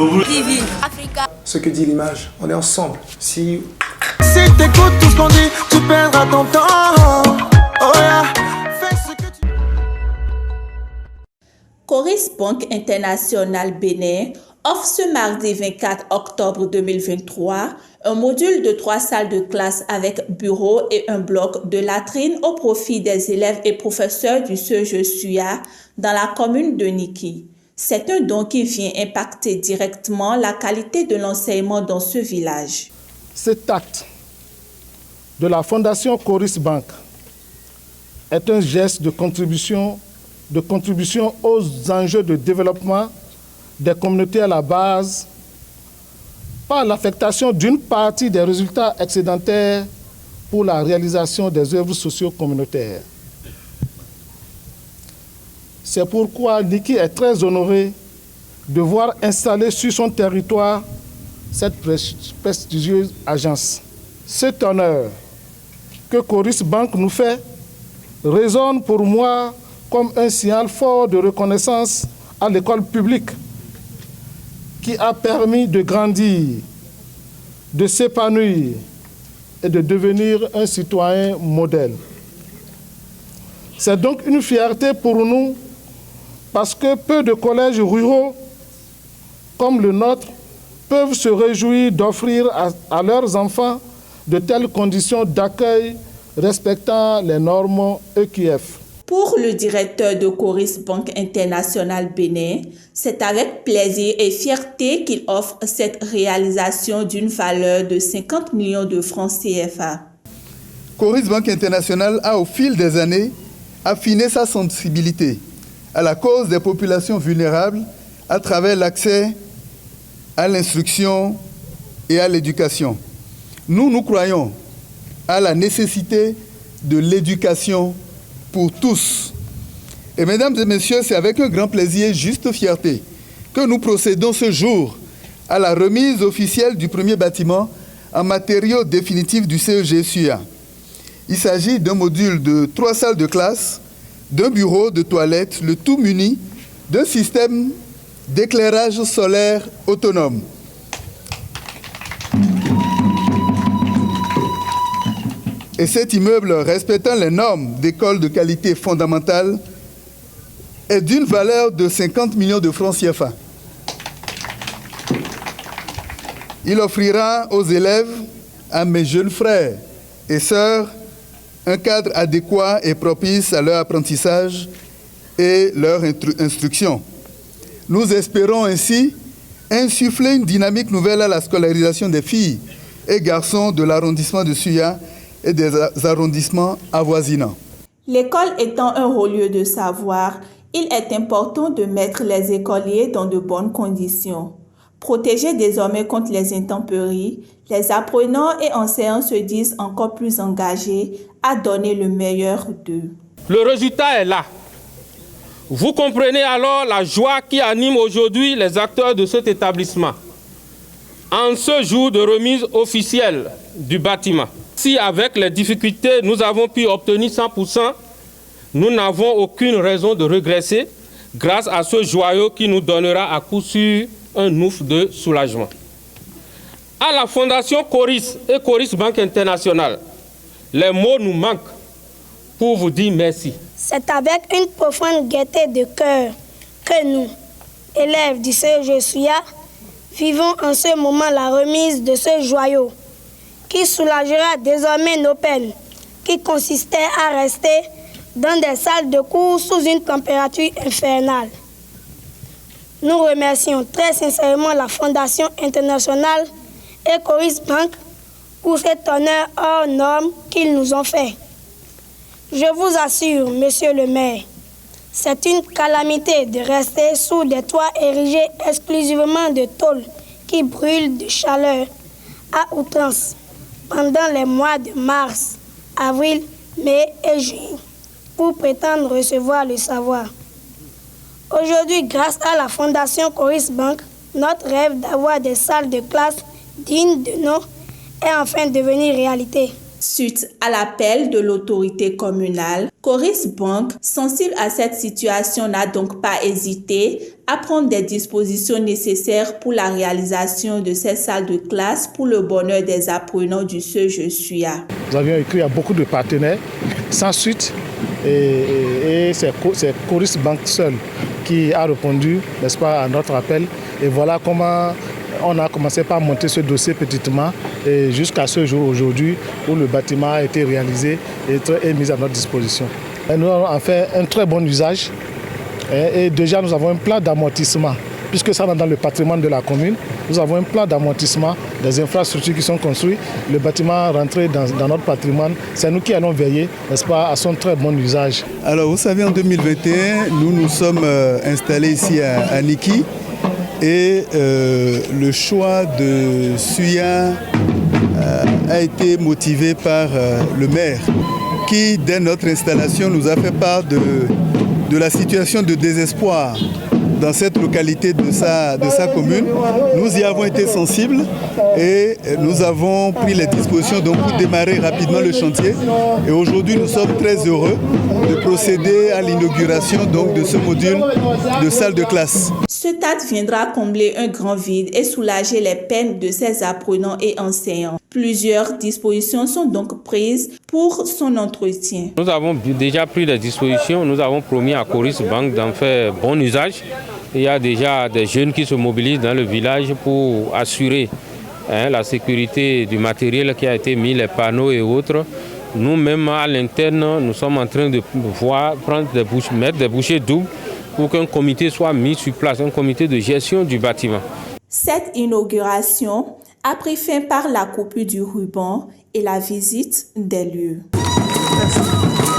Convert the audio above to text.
TV Africa. Ce que dit l'image, on est ensemble. Si t'écoutes tout ce qu'on dit, tu perdras ton temps. Oh yeah. Fais ce que tu... Coris Banque Internationale Bénin offre ce mardi 24 octobre 2023 un module de 3 salles de classe avec bureau et un bloc de latrines au profit des élèves et professeurs du CEJ SUA dans la commune de Niki. C'est un don qui vient impacter directement la qualité de l'enseignement dans ce village. Cet acte de la Fondation Coris Bank est un geste de contribution aux enjeux de développement des communautés à la base par l'affectation d'une partie des résultats excédentaires pour la réalisation des œuvres socio-communautaires. C'est pourquoi Niki est très honoré de voir installer sur son territoire cette prestigieuse agence. Cet honneur que Coris Bank nous fait résonne pour moi comme un signal fort de reconnaissance à l'école publique qui a permis de grandir, de s'épanouir et de devenir un citoyen modèle. C'est donc une fierté pour nous parce que peu de collèges ruraux comme le nôtre peuvent se réjouir d'offrir à leurs enfants de telles conditions d'accueil respectant les normes EQF. Pour le directeur de Coris Banque Internationale Bénin, c'est avec plaisir et fierté qu'il offre cette réalisation d'une valeur de 50 millions de francs CFA. Coris Banque Internationale a au fil des années affiné sa sensibilité à la cause des populations vulnérables à travers l'accès à l'instruction et à l'éducation. Nous croyons à la nécessité de l'éducation pour tous. Et mesdames et messieurs, c'est avec un grand plaisir et juste fierté que nous procédons ce jour à la remise officielle du premier bâtiment en matériaux définitifs du CEJ SUA. Il s'agit d'un module de 3 salles de classe, d'un bureau de toilette, le tout muni d'un système d'éclairage solaire autonome. Et cet immeuble, respectant les normes d'école de qualité fondamentale, est d'une valeur de 50 millions de francs CFA. Il offrira aux élèves, à mes jeunes frères et sœurs, un cadre adéquat et propice à leur apprentissage et leur instruction. Nous espérons ainsi insuffler une dynamique nouvelle à la scolarisation des filles et garçons de l'arrondissement de Suya et des arrondissements avoisinants. L'école étant un haut lieu de savoir, il est important de mettre les écoliers dans de bonnes conditions. Protégés désormais contre les intempéries, les apprenants et enseignants se disent encore plus engagés à donner le meilleur d'eux. Le résultat est là. Vous comprenez alors la joie qui anime aujourd'hui les acteurs de cet établissement. En ce jour de remise officielle du bâtiment, si avec les difficultés nous avons pu obtenir 100%, nous n'avons aucune raison de régresser grâce à ce joyau qui nous donnera à coup sûr un ouf de soulagement. À la Fondation Coris et Coris Banque Internationale, les mots nous manquent pour vous dire merci. C'est avec une profonde gaieté de cœur que nous, élèves du CEJ SUA, vivons en ce moment la remise de ce joyau qui soulagera désormais nos peines, qui consistaient à rester dans des salles de cours sous une température infernale. Nous remercions très sincèrement la Fondation internationale et Coris Bank pour cet honneur hors norme qu'ils nous ont fait. Je vous assure, monsieur le maire, c'est une calamité de rester sous des toits érigés exclusivement de tôles qui brûlent de chaleur à outrance pendant les mois de mars, avril, mai et juillet pour prétendre recevoir le savoir. Aujourd'hui, grâce à la Fondation Coris Bank, notre rêve d'avoir des salles de classe dignes de nom est enfin devenu réalité. Suite à l'appel de l'autorité communale, Coris Bank, sensible à cette situation, n'a donc pas hésité à prendre des dispositions nécessaires pour la réalisation de ces salles de classe pour le bonheur des apprenants du CEJESUYA. Nous avions écrit à beaucoup de partenaires, sans suite, et c'est Coris Bank seul qui a répondu, n'est-ce pas, à notre appel. Et voilà comment on a commencé par monter ce dossier petitement et jusqu'à ce jour aujourd'hui où le bâtiment a été réalisé et mis à notre disposition. Et nous avons en fait un très bon usage et déjà nous avons un plan d'amortissement puisque ça rentre dans le patrimoine de la commune. Nous avons un plan d'amortissement des infrastructures qui sont construites. Le bâtiment rentré dans notre patrimoine, c'est nous qui allons veiller, n'est-ce pas, à son très bon usage. Alors vous savez, en 2021, nous nous sommes installés ici à Niki. Et le choix de Suya a été motivé par le maire qui, dès notre installation, nous a fait part de la situation de désespoir dans cette localité de sa commune. Nous y avons été sensibles et nous avons pris les dispositions donc, pour démarrer rapidement le chantier. Et aujourd'hui, nous sommes très heureux de procéder à l'inauguration de ce module de salle de classe. Cet acte viendra combler un grand vide et soulager les peines de ces apprenants et enseignants. Plusieurs dispositions sont donc prises pour son entretien. Nous avons déjà pris des dispositions. Nous avons promis à Coris Bank d'en faire bon usage. Il y a déjà des jeunes qui se mobilisent dans le village pour assurer la sécurité du matériel qui a été mis, les panneaux et autres. Nous-mêmes, à l'interne, nous sommes en train de pouvoir mettre des bouchées doubles pour qu'un comité soit mis sur place, un comité de gestion du bâtiment. Cette inauguration a pris fin par la coupure du ruban et la visite des lieux. Merci.